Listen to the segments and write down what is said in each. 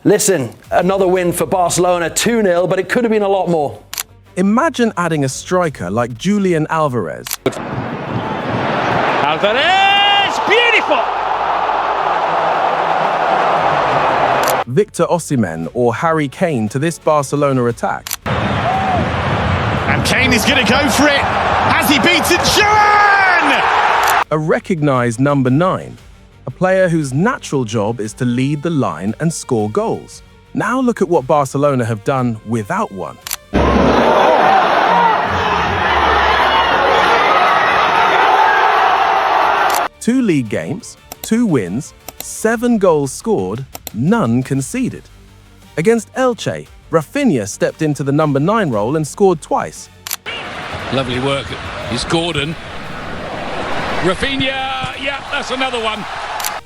Listen, another win for Barcelona, 2-0, but it could have been a lot more. Imagine adding a striker like Julián Álvarez. Álvarez! Beautiful! Victor Osimhen or Harry Kane to this Barcelona attack. And Kane is going to go for it. Has he beaten Juan? A recognised number 9. A player whose natural job is to lead the line and score goals. Now look at what Barcelona have done without one. 2 league games, 2 wins, 7 goals scored, none conceded. Against Elche, Raphinha stepped into the number 9 role and scored twice. Lovely work. It's Gordon. Raphinha, yeah, that's another one.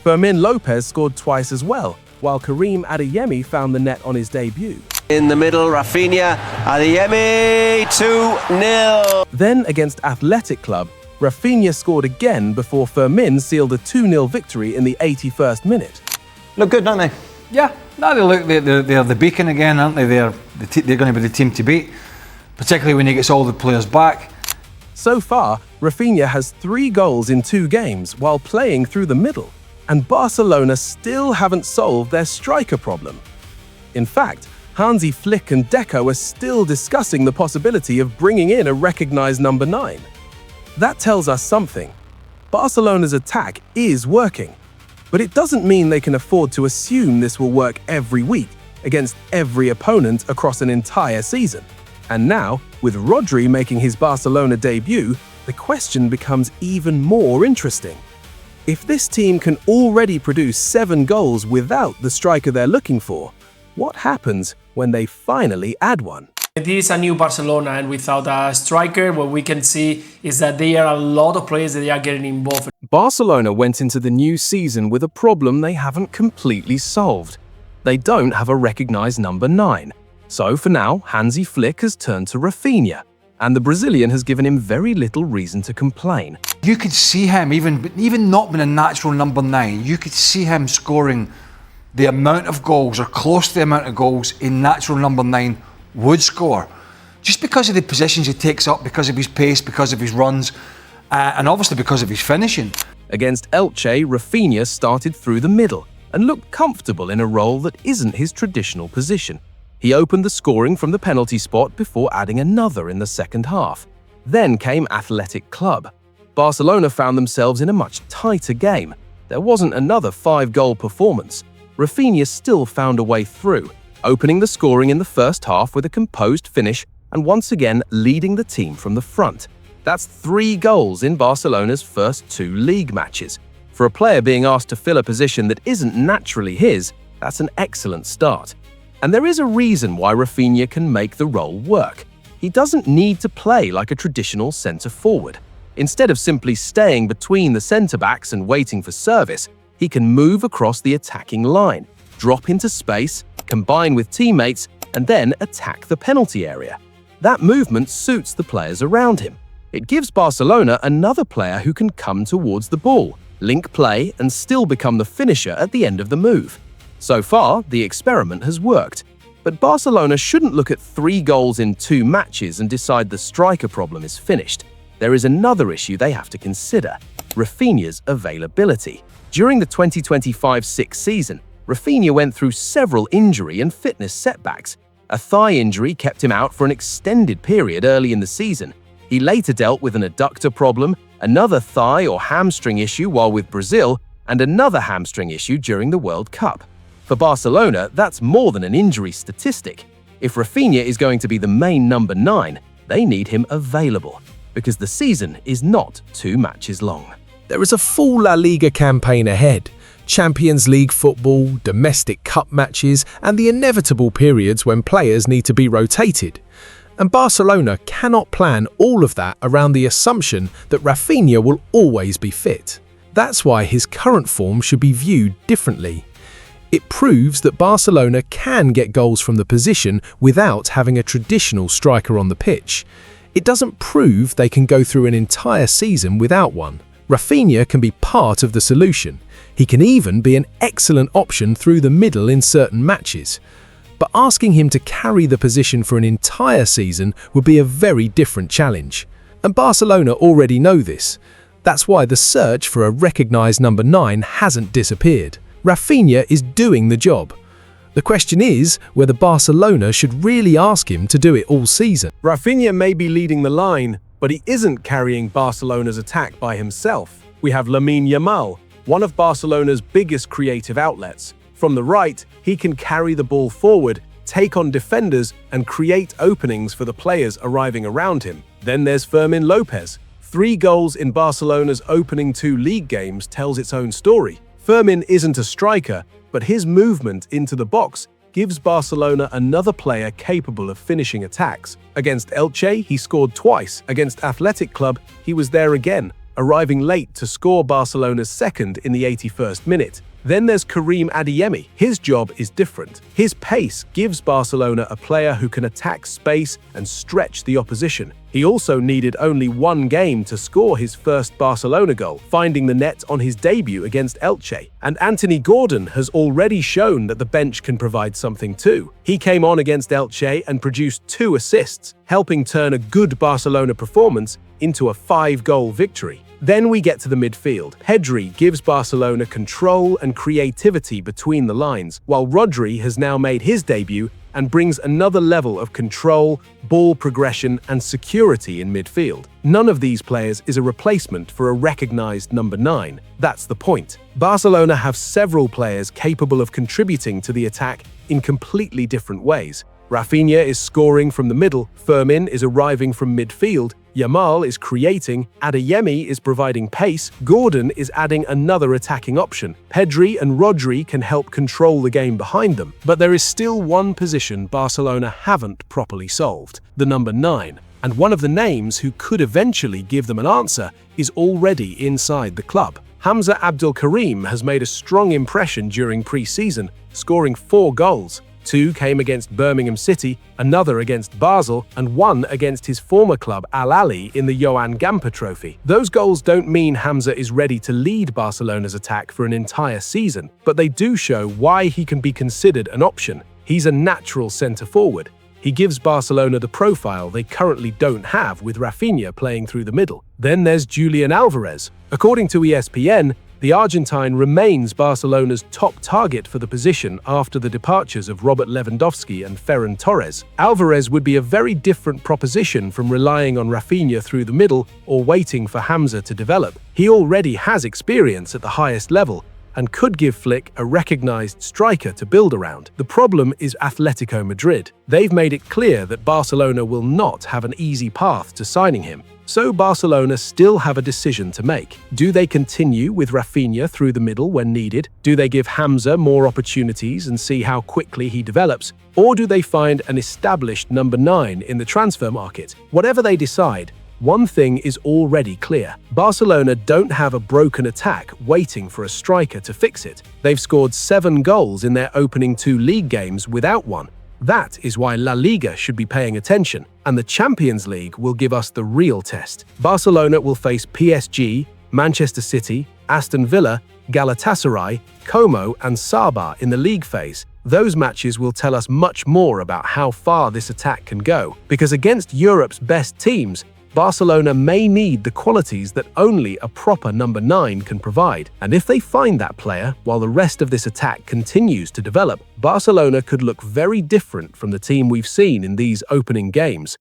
Fermín López scored twice as well, while Karim Adeyemi found the net on his debut. In the middle, Raphinha, Adeyemi, 2-0. Then against Athletic Club, Raphinha scored again before Fermín sealed a 2-0 victory in the 81st minute. Look good, don't they? Yeah, no, they're the beacon again, aren't they? They're going to be the team to beat, particularly when he gets all the players back. So far, Raphinha has 3 goals in 2 games while playing through the middle, and Barcelona still haven't solved their striker problem. In fact, Hansi Flick and Deco are still discussing the possibility of bringing in a recognised number 9. That tells us something. Barcelona's attack is working, but it doesn't mean they can afford to assume this will work every week against every opponent across an entire season. And now, with Rodri making his Barcelona debut, the question becomes even more interesting. If this team can already produce 7 goals without the striker they're looking for, what happens when they finally add one? This is a new Barcelona, and without a striker, what we can see is that there are a lot of players that they are getting involved. Barcelona went into the new season with a problem they haven't completely solved. They don't have a recognised number 9. So for now, Hansi Flick has turned to Raphinha, and the Brazilian has given him very little reason to complain. You could see him, even not being a natural number 9, you could see him scoring the amount of goals, or close to the amount of goals, a natural number 9 would score. Just because of the positions he takes up, because of his pace, because of his runs, and obviously because of his finishing. Against Elche, Raphinha started through the middle and looked comfortable in a role that isn't his traditional position. He opened the scoring from the penalty spot before adding another in the second half. Then came Athletic Club. Barcelona found themselves in a much tighter game. There wasn't another 5-goal performance. Raphinha still found a way through, opening the scoring in the first half with a composed finish and once again leading the team from the front. That's 3 goals in Barcelona's first 2 league matches. For a player being asked to fill a position that isn't naturally his, that's an excellent start. And there is a reason why Raphinha can make the role work. He doesn't need to play like a traditional centre-forward. Instead of simply staying between the centre-backs and waiting for service, he can move across the attacking line, drop into space, combine with teammates, and then attack the penalty area. That movement suits the players around him. It gives Barcelona another player who can come towards the ball, link play, and still become the finisher at the end of the move. So far, the experiment has worked. But Barcelona shouldn't look at 3 goals in 2 matches and decide the striker problem is finished. There is another issue they have to consider: Raphinha's availability. During the 2025-6 season, Raphinha went through several injury and fitness setbacks. A thigh injury kept him out for an extended period early in the season. He later dealt with an adductor problem, another thigh or hamstring issue while with Brazil, and another hamstring issue during the World Cup. For Barcelona, that's more than an injury statistic. If Raphinha is going to be the main number 9, they need him available, because the season is not 2 matches long. There is a full La Liga campaign ahead. Champions League football, domestic cup matches, and the inevitable periods when players need to be rotated. And Barcelona cannot plan all of that around the assumption that Raphinha will always be fit. That's why his current form should be viewed differently. It proves that Barcelona can get goals from the position without having a traditional striker on the pitch. It doesn't prove they can go through an entire season without one. Raphinha can be part of the solution. He can even be an excellent option through the middle in certain matches. But asking him to carry the position for an entire season would be a very different challenge. And Barcelona already know this. That's why the search for a recognised number 9 hasn't disappeared. Raphinha is doing the job. The question is whether Barcelona should really ask him to do it all season. Raphinha may be leading the line, but he isn't carrying Barcelona's attack by himself. We have Lamine Yamal, one of Barcelona's biggest creative outlets. From the right, he can carry the ball forward, take on defenders, and create openings for the players arriving around him. Then there's Fermín López. 3 goals in Barcelona's opening 2 league games tells its own story. Fermín isn't a striker, but his movement into the box gives Barcelona another player capable of finishing attacks. Against Elche, he scored twice. Against Athletic Club, he was there again, arriving late to score Barcelona's second in the 81st minute. Then there's Karim Adeyemi. His job is different. His pace gives Barcelona a player who can attack space and stretch the opposition. He also needed only 1 game to score his first Barcelona goal, finding the net on his debut against Elche. And Anthony Gordon has already shown that the bench can provide something too. He came on against Elche and produced 2 assists, helping turn a good Barcelona performance into a 5-goal victory. Then we get to the midfield. Rodri gives Barcelona control and creativity between the lines, while Rodri has now made his debut and brings another level of control, ball progression, and security in midfield. None of these players is a replacement for a recognized number 9. That's the point. Barcelona have several players capable of contributing to the attack in completely different ways. Raphinha is scoring from the middle, Fermín is arriving from midfield, Yamal is creating, Adeyemi is providing pace, Gordon is adding another attacking option. Pedri and Rodri can help control the game behind them. But there is still one position Barcelona haven't properly solved, the number 9. And one of the names who could eventually give them an answer is already inside the club. Hamza Abdelkarim has made a strong impression during pre-season, scoring 4 goals. 2 came against Birmingham City, another against Basel, and 1 against his former club Al Ahly in the Johan Gamper Trophy. Those goals don't mean Hamza is ready to lead Barcelona's attack for an entire season, but they do show why he can be considered an option. He's a natural centre-forward. He gives Barcelona the profile they currently don't have with Raphinha playing through the middle. Then there's Julián Álvarez. According to ESPN, the Argentine remains Barcelona's top target for the position after the departures of Robert Lewandowski and Ferran Torres. Álvarez would be a very different proposition from relying on Raphinha through the middle or waiting for Hamza to develop. He already has experience at the highest level and could give Flick a recognized striker to build around. The problem is Atletico Madrid. They've made it clear that Barcelona will not have an easy path to signing him. So Barcelona still have a decision to make. Do they continue with Raphinha through the middle when needed? Do they give Hamza more opportunities and see how quickly he develops? Or do they find an established number 9 in the transfer market? Whatever they decide, one thing is already clear. Barcelona don't have a broken attack waiting for a striker to fix it. They've scored 7 goals in their opening 2 league games without one. That is why La Liga should be paying attention, and the Champions League will give us the real test. Barcelona will face PSG, Manchester City, Aston Villa, Galatasaray, Como, and Sabah in the league phase. Those matches will tell us much more about how far this attack can go, because against Europe's best teams, Barcelona may need the qualities that only a proper number 9 can provide. And if they find that player, while the rest of this attack continues to develop, Barcelona could look very different from the team we've seen in these opening games.